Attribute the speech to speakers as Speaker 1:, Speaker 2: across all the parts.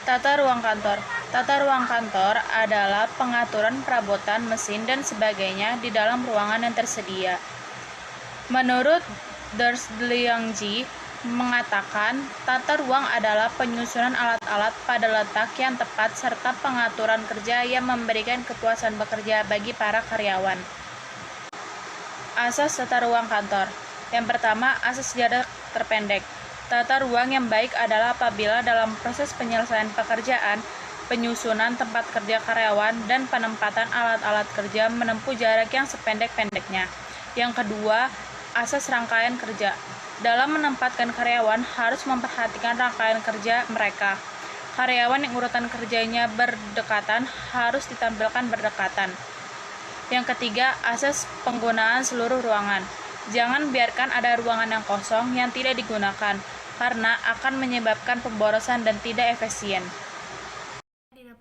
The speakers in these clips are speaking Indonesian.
Speaker 1: Tata ruang kantor. Tata ruang kantor adalah pengaturan perabotan, mesin, dan sebagainya di dalam ruangan yang tersedia. Menurut Dersliangji mengatakan, tata ruang adalah penyusunan alat-alat pada letak yang tepat serta pengaturan kerja yang memberikan kepuasan bekerja bagi para karyawan. Asas tata ruang kantor. Yang pertama, asas jarak terpendek. Tata ruang yang baik adalah apabila dalam proses penyelesaian pekerjaan, penyusunan tempat kerja karyawan, dan penempatan alat-alat kerja menempuh jarak yang sependek-pendeknya. Yang kedua, asas rangkaian kerja. Dalam menempatkan karyawan harus memperhatikan rangkaian kerja mereka. Karyawan yang urutan kerjanya berdekatan harus ditampilkan berdekatan. Yang ketiga, asas penggunaan seluruh ruangan. Jangan biarkan ada ruangan yang kosong yang tidak digunakan, karena akan menyebabkan pemborosan dan tidak efisien.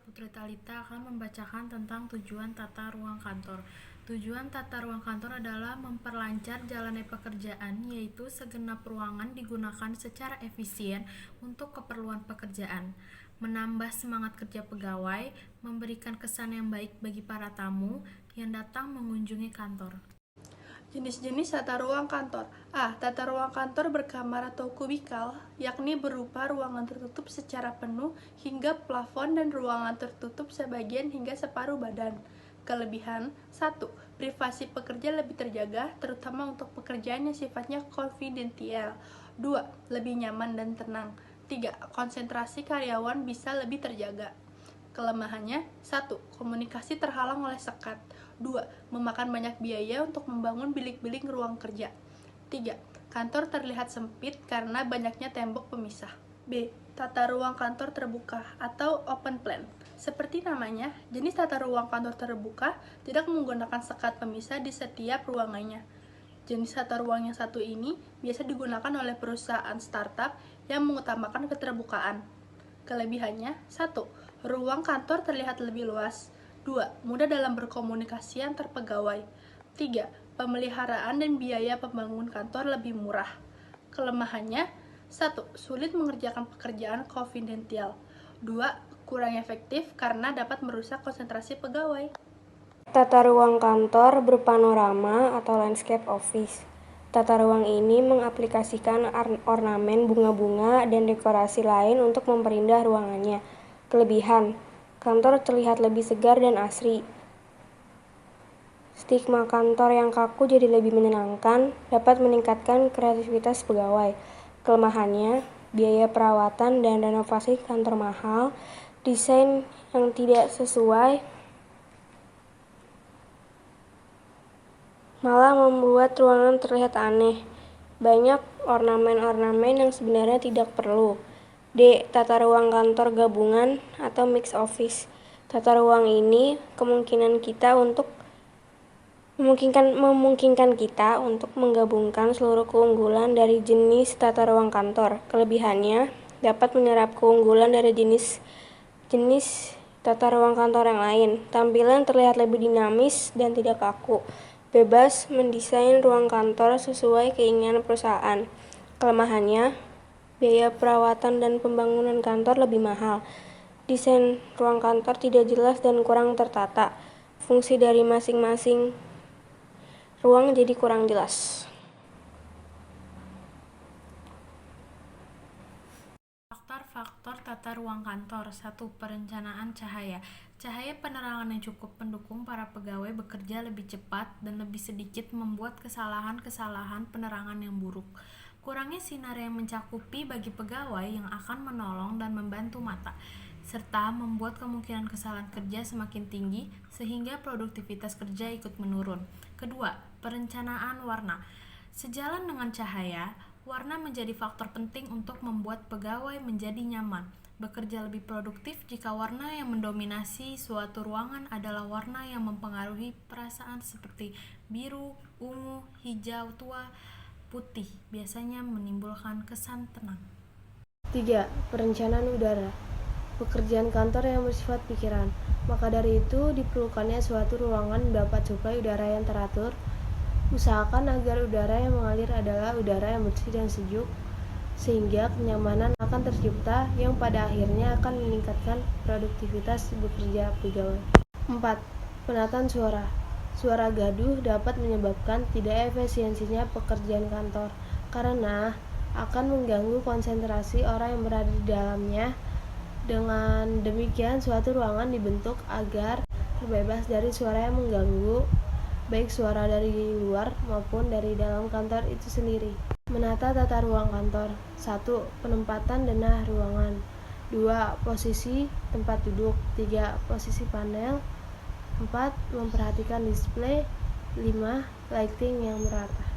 Speaker 2: Putri Talita akan membacakan tentang tujuan tata ruang kantor. Tujuan tata ruang kantor adalah memperlancar jalannya pekerjaan, yaitu segenap ruangan digunakan secara efisien untuk keperluan pekerjaan, menambah semangat kerja pegawai, memberikan kesan yang baik bagi para tamu yang datang mengunjungi kantor.
Speaker 3: Jenis-jenis tata ruang kantor. A. Tata ruang kantor berkamar atau kubikal, yakni berupa ruangan tertutup secara penuh hingga plafon dan ruangan tertutup sebagian hingga separuh badan. Kelebihan: 1. Privasi pekerja lebih terjaga, terutama untuk pekerjaan yang sifatnya konfidensial. 2. Lebih nyaman dan tenang. 3. Konsentrasi karyawan bisa lebih terjaga. Kelemahannya: 1. Komunikasi terhalang oleh sekat. 2. Memakan banyak biaya untuk membangun bilik-bilik ruang kerja. 3. Kantor terlihat sempit karena banyaknya tembok pemisah. B. Tata ruang kantor terbuka atau open plan. Seperti namanya, jenis tata ruang kantor terbuka tidak menggunakan sekat pemisah di setiap ruangannya. Jenis tata ruang yang satu ini biasa digunakan oleh perusahaan startup yang mengutamakan keterbukaan. Kelebihannya: 1. Ruang kantor terlihat lebih luas. 2. Mudah dalam berkomunikasi antar pegawai. 3. Pemeliharaan dan biaya pembangun kantor lebih murah. Kelemahannya: 1. Sulit mengerjakan pekerjaan konfidensial. 2. Kurang efektif karena dapat merusak konsentrasi pegawai.
Speaker 4: Tata ruang kantor berpanorama atau landscape office. Tata ruang ini mengaplikasikan ornamen bunga-bunga dan dekorasi lain untuk memperindah ruangannya. Kelebihan: kantor terlihat lebih segar dan asri. Stigma kantor yang kaku jadi lebih menyenangkan, dapat meningkatkan kreativitas pegawai. Kelemahannya: biaya perawatan dan renovasi kantor mahal, desain yang tidak sesuai, malah membuat ruangan terlihat aneh. Banyak ornamen-ornamen yang sebenarnya tidak perlu. D. Tata ruang kantor gabungan atau mix office. Tata ruang ini memungkinkan kita untuk menggabungkan seluruh keunggulan dari jenis tata ruang kantor. Kelebihannya dapat menyerap keunggulan dari jenis tata ruang kantor yang lain. Tampilan terlihat lebih dinamis dan tidak kaku. Bebas mendesain ruang kantor sesuai keinginan perusahaan. Kelemahannya, biaya perawatan dan pembangunan kantor lebih mahal. Desain ruang kantor tidak jelas dan kurang tertata. Fungsi dari masing-masing ruang jadi kurang jelas.
Speaker 2: Faktor tata ruang kantor. 1. Perencanaan cahaya. Cahaya penerangan yang cukup mendukung para pegawai bekerja lebih cepat dan lebih sedikit membuat kesalahan-kesalahan penerangan yang buruk. Kurangnya sinar yang mencakupi bagi pegawai yang akan menolong dan membantu mata, serta membuat kemungkinan kesalahan kerja semakin tinggi sehingga produktivitas kerja ikut menurun. Kedua, perencanaan warna. Sejalan dengan cahaya, warna menjadi faktor penting untuk membuat pegawai menjadi nyaman, bekerja lebih produktif jika warna yang mendominasi suatu ruangan adalah warna yang mempengaruhi perasaan seperti biru, ungu, hijau tua, putih, biasanya menimbulkan kesan tenang.
Speaker 5: 3. Perencanaan udara. Pekerjaan kantor yang bersifat pikiran, maka dari itu diperlukannya suatu ruangan mendapat suplai udara yang teratur. Usahakan agar udara yang mengalir adalah udara yang bersih dan sejuk. sehingga kenyamanan akan tercipta yang pada akhirnya akan meningkatkan produktivitas bekerja pegawai. 4. Penataan suara. Suara gaduh dapat menyebabkan tidak efisiensinya pekerjaan kantor karena akan mengganggu konsentrasi orang yang berada di dalamnya. Dengan demikian, suatu ruangan dibentuk agar terbebas dari suara yang mengganggu, baik suara dari luar maupun dari dalam kantor itu sendiri. Menata tata ruang kantor. 1. Penempatan denah ruangan. 2. Posisi tempat duduk. 3. Posisi panel. 4. Memperhatikan display. 5. Lighting yang merata.